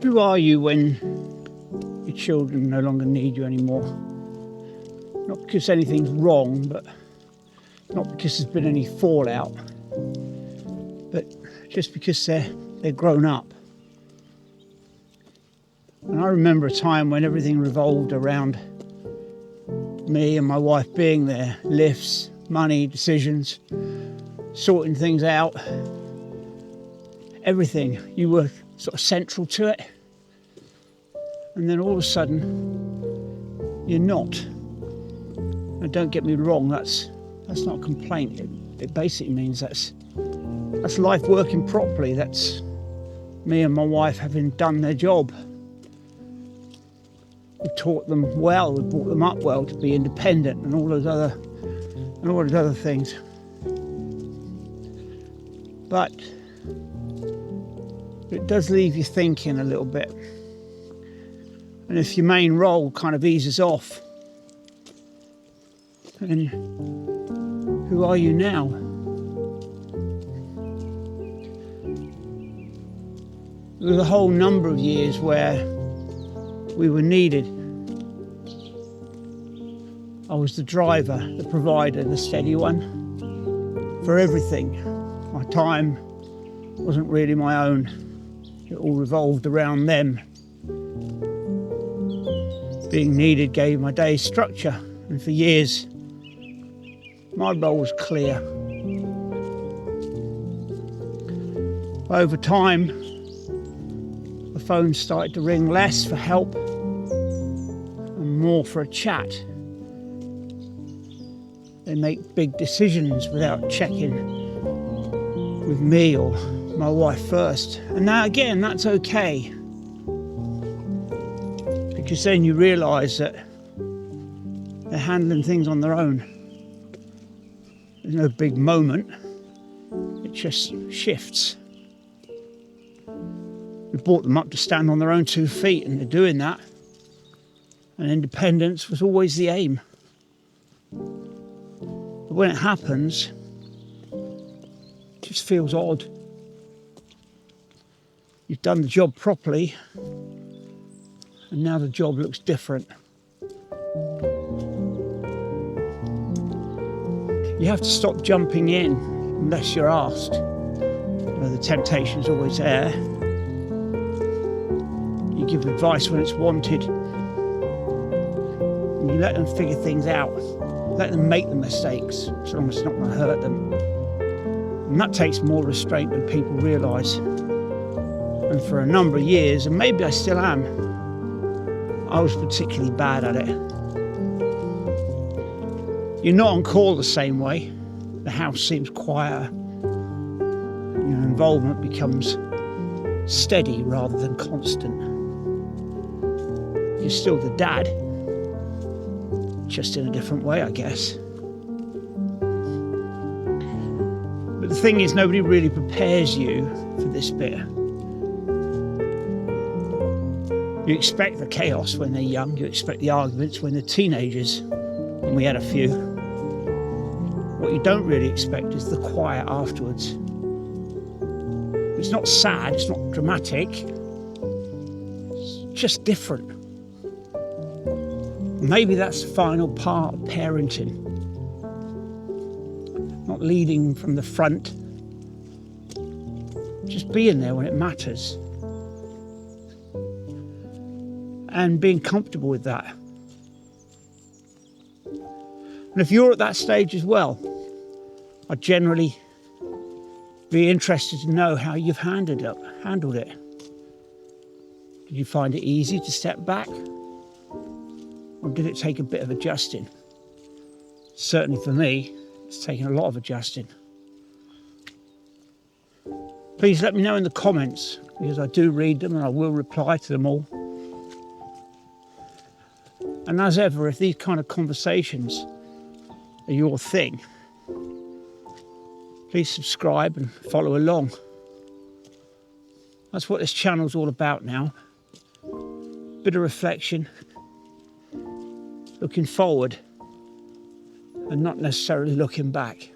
Who are you when your children no longer need you anymore? Not because anything's wrong, but not because there's been any fallout, but just because they're grown up. And I remember a time when everything revolved around me and my wife being there. Lifts, money, decisions, sorting things out. Everything. You were sort of central to it. And then all of a sudden, you're not. And don't get me wrong, that's not a complaint. It basically means that's life working properly. That's me and my wife having done their job. We taught them well, we brought them up well to be independent and all those other things. But it does leave you thinking a little bit. And if your main role kind of eases off, then who are you now? There was a whole number of years where we were needed. I was the driver, the provider, the steady one for everything. My time wasn't really my own. It all revolved around them. Being needed gave my day structure, and for years my role was clear. Over time, the phone started to ring less for help and more for a chat. They make big decisions without checking with me or my wife first. And now again, that's okay. Because then you realise that they're handling things on their own. There's no big moment. It just shifts. We brought them up to stand on their own 2 feet, and they're doing that. And independence was always the aim. But when it happens, it just feels odd. You've done the job properly, and now the job looks different. You have to stop jumping in unless you're asked. The temptation's always there. You give advice when it's wanted. And you let them figure things out. Let them make the mistakes, as long as it's not going to hurt them. And that takes more restraint than people realise. And for a number of years, and maybe I still am, I was particularly bad at it. You're not on call the same way. The house seems quieter. Your involvement becomes steady rather than constant. You're still the dad, just in a different way, I guess. But the thing is, nobody really prepares you for this bit. You expect the chaos when they're young, you expect the arguments when they're teenagers, and we had a few. What you don't really expect is the quiet afterwards. It's not sad, it's not dramatic, it's just different. Maybe that's the final part of parenting. Not leading from the front, just being there when it matters. And being comfortable with that. And if you're at that stage as well, I'd generally be interested to know how you've handled it. Did you find it easy to step back? Or did it take a bit of adjusting? Certainly for me, it's taken a lot of adjusting. Please let me know in the comments, because I do read them and I will reply to them all. And as ever, if these kind of conversations are your thing, please subscribe and follow along. That's what this channel's all about now. Bit of reflection, looking forward and not necessarily looking back.